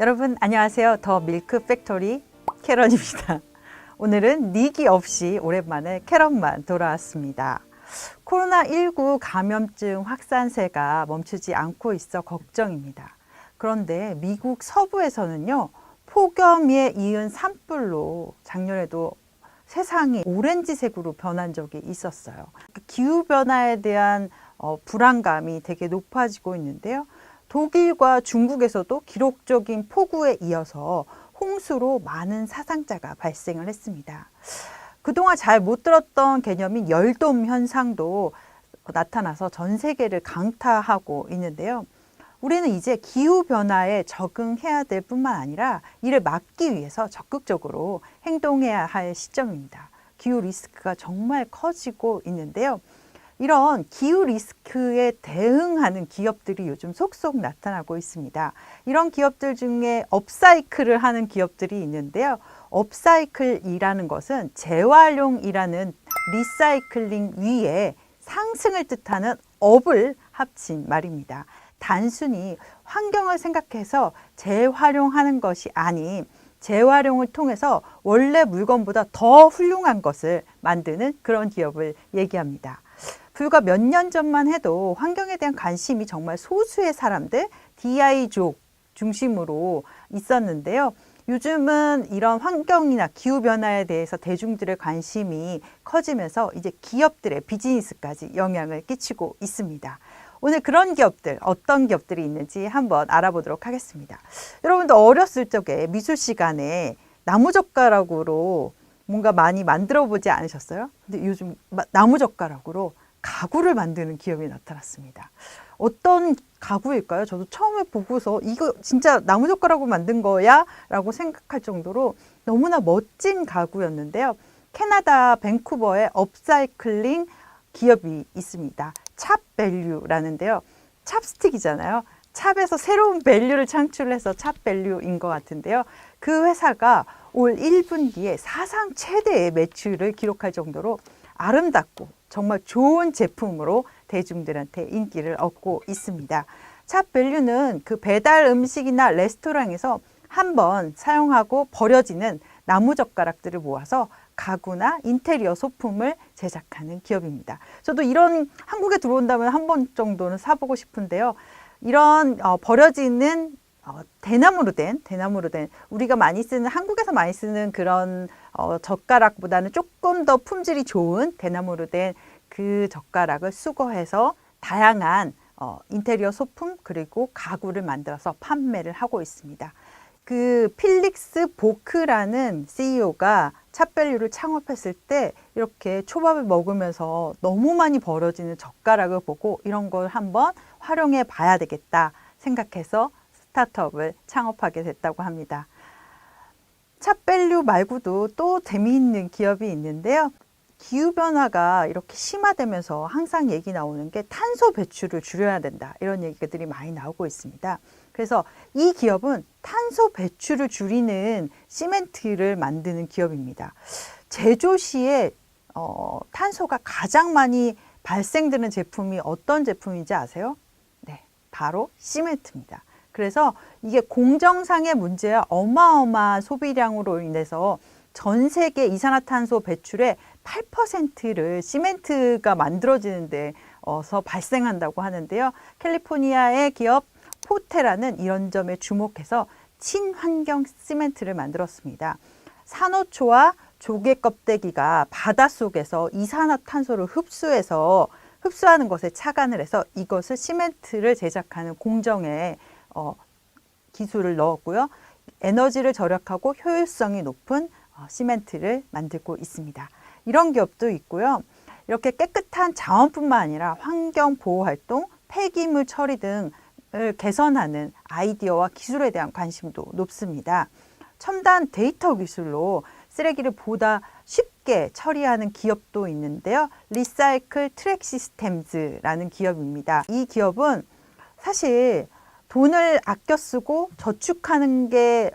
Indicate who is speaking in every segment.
Speaker 1: 여러분 안녕하세요. 더 밀크 팩토리 캐런입니다. 오늘은 니기 없이 오랜만에 캐런만 돌아왔습니다. 코로나19 감염증 확산세가 멈추지 않고 있어 걱정입니다. 그런데 미국 서부에서는요, 폭염에 이은 산불로 작년에도 세상이 오렌지색으로 변한 적이 있었어요. 기후변화에 대한 불안감이 되게 높아지고 있는데요. 독일과 중국에서도 기록적인 폭우에 이어서 홍수로 많은 사상자가 발생을 했습니다. 그동안 잘 못 들었던 개념인 열돔 현상도 나타나서 전 세계를 강타하고 있는데요. 우리는 이제 기후변화에 적응해야 될 뿐만 아니라 이를 막기 위해서 적극적으로 행동해야 할 시점입니다. 기후 리스크가 정말 커지고 있는데요. 이런 기후 리스크에 대응하는 기업들이 요즘 속속 나타나고 있습니다. 이런 기업들 중에 업사이클을 하는 기업들이 있는데요. 업사이클이라는 것은 재활용이라는 리사이클링 위에 상승을 뜻하는 업을 합친 말입니다. 단순히 환경을 생각해서 재활용하는 것이 아닌 재활용을 통해서 원래 물건보다 더 훌륭한 것을 만드는 그런 기업을 얘기합니다. 불과 몇 년 전만 해도 환경에 대한 관심이 정말 소수의 사람들, DI족 중심으로 있었는데요. 요즘은 이런 환경이나 기후변화에 대해서 대중들의 관심이 커지면서 이제 기업들의 비즈니스까지 영향을 끼치고 있습니다. 오늘 그런 기업들, 어떤 기업들이 있는지 한번 알아보도록 하겠습니다. 여러분도 어렸을 적에 미술 시간에 나무젓가락으로 뭔가 많이 만들어 보지 않으셨어요? 근데 요즘 나무젓가락으로 가구를 만드는 기업이 나타났습니다. 어떤 가구일까요? 저도 처음에 보고서 이거 진짜 나무젓가락으로 만든 거야? 라고 생각할 정도로 너무나 멋진 가구였는데요. 캐나다 밴쿠버에 업사이클링 기업이 있습니다. 찹밸류라는데요. 찹스틱이잖아요. 찹에서 새로운 밸류를 창출해서 찹밸류인 것 같은데요. 그 회사가 올 1분기에 사상 최대의 매출을 기록할 정도로 아름답고 정말 좋은 제품으로 대중들한테 인기를 얻고 있습니다. 찹밸류는 그 배달 음식이나 레스토랑에서 한번 사용하고 버려지는 나무젓가락들을 모아서 가구나 인테리어 소품을 제작하는 기업입니다. 저도 이런 한국에 들어온다면 한 번 정도는 사보고 싶은데요. 이런 버려지는 대나무로 된 우리가 많이 쓰는 한국에서 많이 쓰는 그런 젓가락보다는 조금 더 품질이 좋은 대나무로 된 그 젓가락을 수거해서 다양한 인테리어 소품 그리고 가구를 만들어서 판매를 하고 있습니다. 그 필릭스 보크라는 CEO가 찹밸류를 창업했을 때 이렇게 초밥을 먹으면서 너무 많이 버려지는 젓가락을 보고 이런 걸 한번 활용해 봐야 되겠다 생각해서 스타트업을 창업하게 됐다고 합니다. 찹밸류 말고도 또 재미있는 기업이 있는데요. 기후변화가 이렇게 심화되면서 항상 얘기 나오는 게 탄소 배출을 줄여야 된다. 이런 얘기들이 많이 나오고 있습니다. 그래서 이 기업은 탄소 배출을 줄이는 시멘트를 만드는 기업입니다. 제조 시에 탄소가 가장 많이 발생되는 제품이 어떤 제품인지 아세요? 네, 바로 시멘트입니다. 그래서 이게 공정상의 문제와 어마어마한 소비량으로 인해서 전 세계 이산화탄소 배출의 8%를 시멘트가 만들어지는 데서 발생한다고 하는데요. 캘리포니아의 기업 포테라는 이런 점에 주목해서 친환경 시멘트를 만들었습니다. 산호초와 조개 껍데기가 바닷속에서 이산화탄소를 흡수하는 것에 착안을 해서 이것을 시멘트를 제작하는 공정에 기술을 넣었고요. 에너지를 절약하고 효율성이 높은 시멘트를 만들고 있습니다. 이런 기업도 있고요. 이렇게 깨끗한 자원뿐만 아니라 환경 보호 활동, 폐기물 처리 등을 개선하는 아이디어와 기술에 대한 관심도 높습니다. 첨단 데이터 기술로 쓰레기를 보다 쉽게 처리하는 기업도 있는데요. 리사이클 트랙 시스템즈라는 기업입니다. 이 기업은 사실 돈을 아껴 쓰고 저축하는 게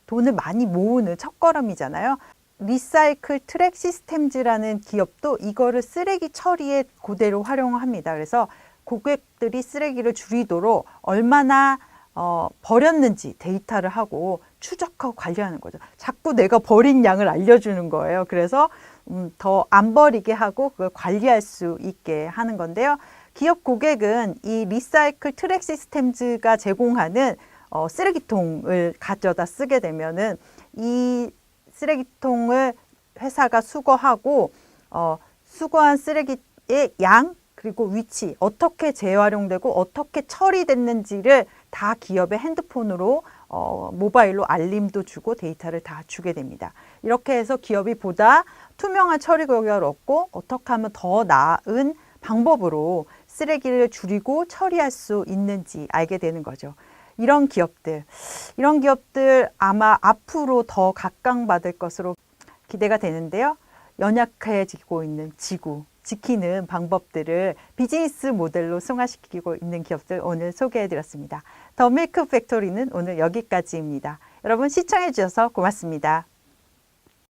Speaker 1: 돈을 많이 모으는 첫걸음이잖아요. 리사이클 트랙 시스템즈라는 기업도 이거를 쓰레기 처리에 그대로 활용합니다. 그래서 고객들이 쓰레기를 줄이도록 얼마나 버렸는지 데이터를 하고 추적하고 관리하는 거죠. 자꾸 내가 버린 양을 알려주는 거예요. 그래서 더 안 버리게 하고 그걸 관리할 수 있게 하는 건데요. 기업 고객은 이 리사이클 트랙 시스템즈가 제공하는 쓰레기통을 가져다 쓰게 되면은 이 쓰레기통을 회사가 수거하고 수거한 쓰레기의 양 그리고 위치 어떻게 재활용되고 어떻게 처리됐는지를 다 기업의 핸드폰으로 모바일로 알림도 주고 데이터를 다 주게 됩니다. 이렇게 해서 기업이 보다 투명한 처리 결과를 얻고 어떻게 하면 더 나은 방법으로 쓰레기를 줄이고 처리할 수 있는지 알게 되는 거죠. 이런 기업들 아마 앞으로 더 각광받을 것으로 기대가 되는데요. 연약해지고 있는 지구 지키는 방법들을 비즈니스 모델로 승화시키고 있는 기업들 오늘 소개해 드렸습니다. 더 밀크 팩토리는 오늘 여기까지입니다. 여러분 시청해 주셔서 고맙습니다.